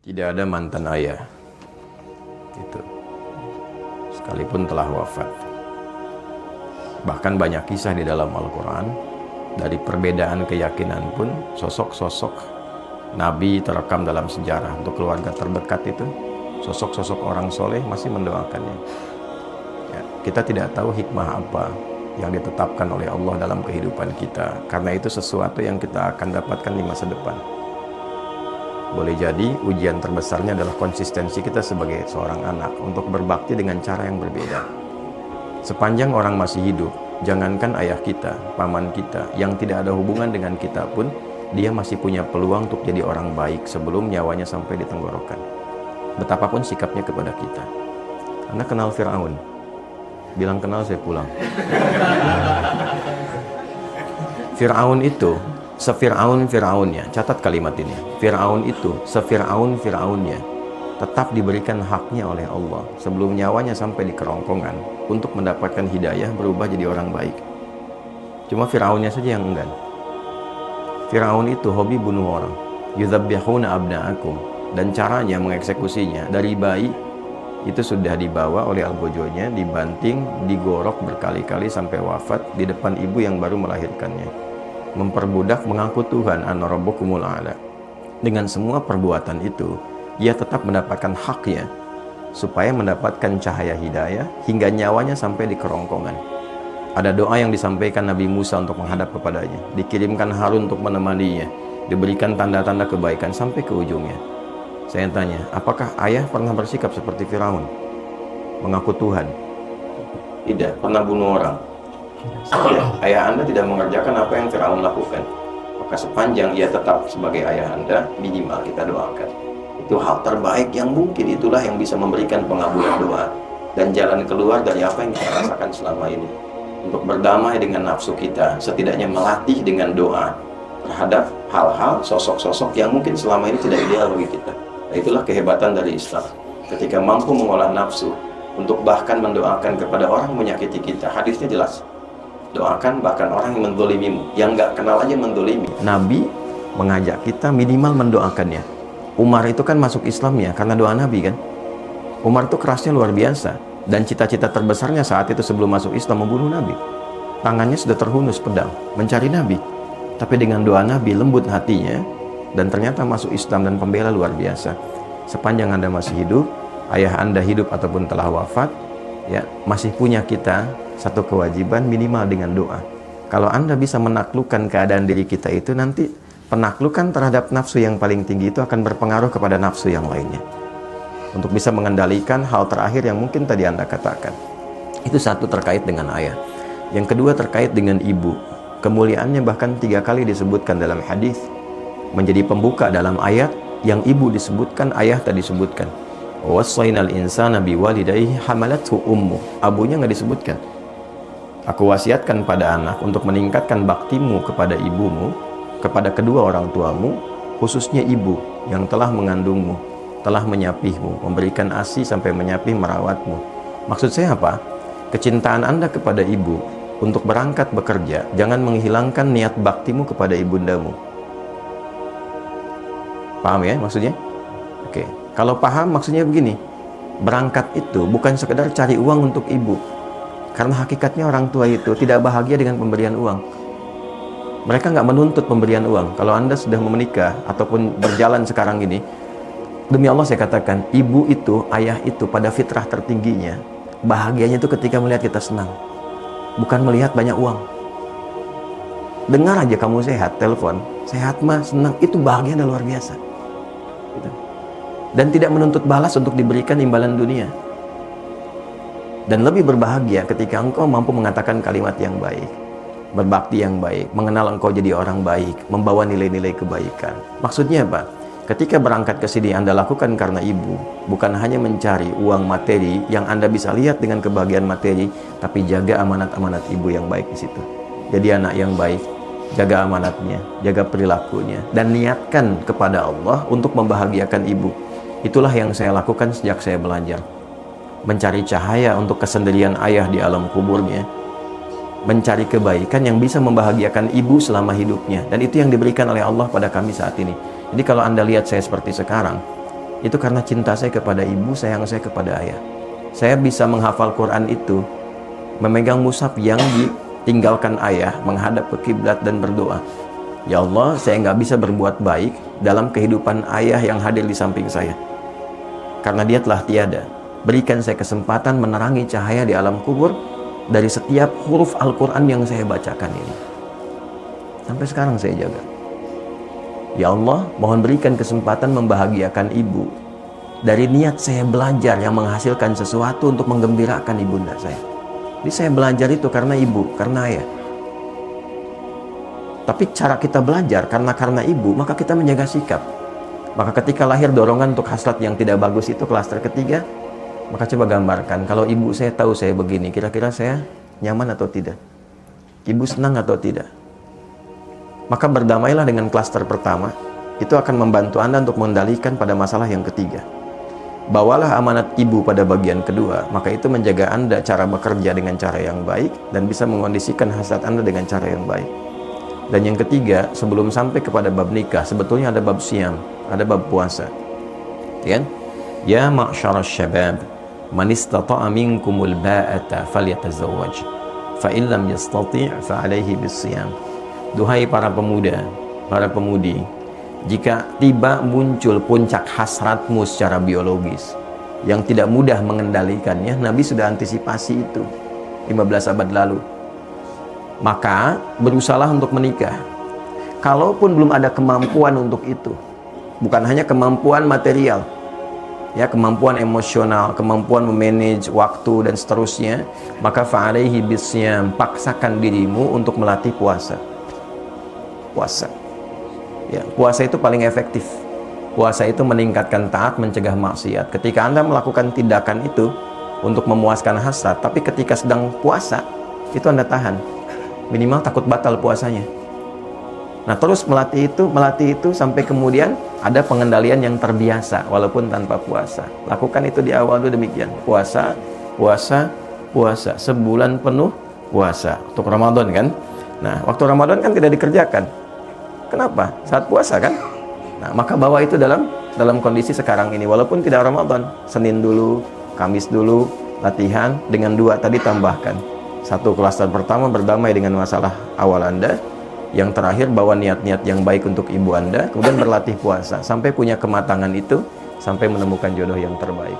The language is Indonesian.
Tidak ada mantan ayah itu, sekalipun telah wafat. Bahkan banyak kisah di dalam Al-Quran. Dari perbedaan keyakinan pun, sosok-sosok Nabi terekam dalam sejarah. Untuk keluarga terdekat itu, sosok-sosok orang soleh masih mendoakannya. Ya, kita tidak tahu hikmah apa yang ditetapkan oleh Allah dalam kehidupan kita, karena itu sesuatu yang kita akan dapatkan di masa depan. Boleh jadi ujian terbesarnya adalah konsistensi kita sebagai seorang anak untuk berbakti dengan cara yang berbeda. Sepanjang orang masih hidup, jangankan ayah kita, paman kita yang tidak ada hubungan dengan kita pun, dia masih punya peluang untuk jadi orang baik sebelum nyawanya sampai di tenggorokan. Betapapun sikapnya kepada kita. Anda kenal Fir'aun? Bilang kenal, saya pulang. Fir'aun itu Fir'aunnya, catat kalimat ini. Fir'aun itu Fir'aunnya tetap diberikan haknya oleh Allah sebelum nyawanya sampai di kerongkongan untuk mendapatkan hidayah berubah jadi orang baik. Cuma Fir'aunnya saja yang enggan. Fir'aun itu hobi bunuh orang. Yudzabbihuna abna'akum, dan caranya mengeksekusinya dari bayi itu sudah dibawa oleh algojonya, dibanting, digorok berkali-kali sampai wafat di depan ibu yang baru melahirkannya. Memperbudak mengaku Tuhan, ana rabbukumul a'la. Dengan semua perbuatan itu, ia tetap mendapatkan haknya supaya mendapatkan cahaya hidayah hingga nyawanya sampai di kerongkongan. Ada doa yang disampaikan Nabi Musa untuk menghadap kepadanya, dikirimkan Harun untuk menemaninya, diberikan tanda-tanda kebaikan sampai ke ujungnya. Saya tanya, apakah ayah pernah bersikap seperti Firaun? Mengaku Tuhan? Tidak. Pernah bunuh orang? Ya, ayah Anda tidak mengerjakan apa yang Firaun lakukan. Maka sepanjang ia tetap sebagai ayah Anda, minimal kita doakan. Itu hal terbaik yang mungkin, itulah yang bisa memberikan pengabulan doa dan jalan keluar dari apa yang kita rasakan selama ini. Untuk berdamai dengan nafsu kita, setidaknya melatih dengan doa terhadap hal-hal, sosok-sosok yang mungkin selama ini tidak ideal bagi kita. Nah, itulah kehebatan dari Islam. Ketika mampu mengolah nafsu untuk bahkan mendoakan kepada orang yang menyakiti kita. Hadisnya jelas. Doakan bahkan orang yang menzolimimu, yang nggak kenal aja menzolimi. Nabi mengajak kita minimal mendoakannya. Umar itu kan masuk Islam ya karena doa Nabi kan. Umar itu kerasnya luar biasa, dan cita-cita terbesarnya saat itu sebelum masuk Islam membunuh Nabi. Tangannya sudah terhunus pedang mencari Nabi, tapi dengan doa Nabi lembut hatinya, dan ternyata masuk Islam dan pembela luar biasa. Sepanjang Anda masih hidup, ayah Anda hidup ataupun telah wafat, ya masih punya kita satu kewajiban minimal dengan doa. Kalau Anda bisa menaklukkan keadaan diri kita itu, nanti penaklukan terhadap nafsu yang paling tinggi itu akan berpengaruh kepada nafsu yang lainnya. Untuk bisa mengendalikan hal terakhir yang mungkin tadi Anda katakan. Itu satu terkait dengan ayah. Yang kedua terkait dengan ibu. Kemuliaannya bahkan 3 kali disebutkan dalam hadis. Menjadi pembuka dalam ayat yang ibu disebutkan, ayah tadi disebutkan. Wassaynal insana biwalidayhi hamalathu ummu. Abunya nggak disebutkan. Aku wasiatkan pada anak untuk meningkatkan baktimu kepada ibumu, kepada kedua orang tuamu, khususnya ibu yang telah mengandungmu, telah menyapihmu, memberikan ASI sampai menyapih merawatmu. Maksud saya apa? Kecintaan Anda kepada ibu untuk berangkat bekerja, jangan menghilangkan niat baktimu kepada ibundamu. Paham ya maksudnya? Oke. Kalau paham maksudnya begini, berangkat itu bukan sekedar cari uang untuk ibu. Karena hakikatnya orang tua itu tidak bahagia dengan pemberian uang. Mereka nggak menuntut pemberian uang. Kalau Anda sudah menikah ataupun berjalan sekarang ini, demi Allah saya katakan, ibu itu, ayah itu pada fitrah tertingginya, bahagianya itu ketika melihat kita senang. Bukan melihat banyak uang. Dengar aja kamu sehat, telepon, sehat mah, senang, itu bahagia dan luar biasa. Gitu. Dan tidak menuntut balas untuk diberikan imbalan dunia. Dan lebih berbahagia ketika engkau mampu mengatakan kalimat yang baik, berbakti yang baik, mengenal engkau jadi orang baik, membawa nilai-nilai kebaikan. Maksudnya apa? Ketika berangkat ke sini Anda lakukan karena ibu, bukan hanya mencari uang materi yang Anda bisa lihat dengan kebahagiaan materi, tapi jaga amanat-amanat ibu yang baik di situ. Jadi anak yang baik, jaga amanatnya, jaga perilakunya, dan niatkan kepada Allah untuk membahagiakan ibu. Itulah yang saya lakukan sejak saya belajar. Mencari cahaya untuk kesendirian ayah di alam kuburnya, mencari kebaikan yang bisa membahagiakan ibu selama hidupnya, dan itu yang diberikan oleh Allah pada kami saat ini. Jadi kalau Anda lihat saya seperti sekarang, Itu karena cinta saya kepada ibu, sayang saya kepada ayah. Saya bisa menghafal Quran itu, memegang mushaf yang ditinggalkan ayah, menghadap ke kiblat dan berdoa. Ya Allah, saya nggak bisa berbuat baik dalam kehidupan ayah yang hadir di samping saya. Karena dia telah tiada. Berikan saya kesempatan menerangi cahaya di alam kubur dari setiap huruf Al-Quran yang saya bacakan ini. Sampai sekarang saya jaga. Ya Allah, mohon berikan kesempatan membahagiakan ibu dari niat saya belajar yang menghasilkan sesuatu untuk menggembirakan ibunda saya. Jadi saya belajar itu karena ibu, karena ayah. Tapi cara kita belajar karena ibu, maka kita menjaga sikap. Maka ketika lahir dorongan untuk hasrat yang tidak bagus itu, klaster ketiga, maka coba gambarkan, kalau ibu saya tahu saya begini, kira-kira saya nyaman atau tidak? Ibu senang atau tidak? Maka berdamailah dengan klaster pertama, itu akan membantu Anda untuk mengendalikan pada masalah yang ketiga. Bawalah amanat ibu pada bagian kedua, maka itu menjaga Anda cara bekerja dengan cara yang baik dan bisa mengondisikan hasrat Anda dengan cara yang baik. Dan yang ketiga, sebelum sampai kepada bab nikah, sebetulnya ada bab siam, ada bab puasa. Ya, ya ma'syarasy syabab, man istata'a minkumul ba'ata falyatazawwaj, fa in lam yastati' fa 'alaihi bis-siyam. Duhai para pemuda, para pemudi, jika tiba muncul puncak hasratmu secara biologis yang tidak mudah mengendalikannya, Nabi sudah antisipasi itu 15 abad lalu. Maka berusahalah untuk menikah. Kalaupun belum ada kemampuan untuk itu, bukan hanya kemampuan material, ya, kemampuan emosional, kemampuan memanage waktu dan seterusnya, maka fa'alaihi bisyam, paksakan dirimu untuk melatih puasa. Puasa. Ya, puasa itu paling efektif. Puasa itu meningkatkan taat, mencegah maksiat. Ketika Anda melakukan tindakan itu untuk memuaskan hasrat, tapi ketika sedang puasa, itu Anda tahan. Minimal takut batal puasanya. Nah, terus melatih itu sampai kemudian ada pengendalian yang terbiasa walaupun tanpa puasa. Lakukan itu di awal dulu demikian. Puasa, puasa, puasa. Sebulan penuh puasa. Untuk Ramadan kan? Nah, waktu Ramadan kan tidak dikerjakan. Kenapa? Saat puasa kan? Nah, maka bawa itu dalam kondisi sekarang ini. Walaupun tidak Ramadan, Senin dulu, Kamis dulu, latihan dengan 2 tadi tambahkan. 1 klaster pertama berdamai dengan masalah awal Anda. Yang terakhir bawa niat-niat yang baik untuk ibu Anda. Kemudian berlatih puasa. Sampai punya kematangan itu, sampai menemukan jodoh yang terbaik.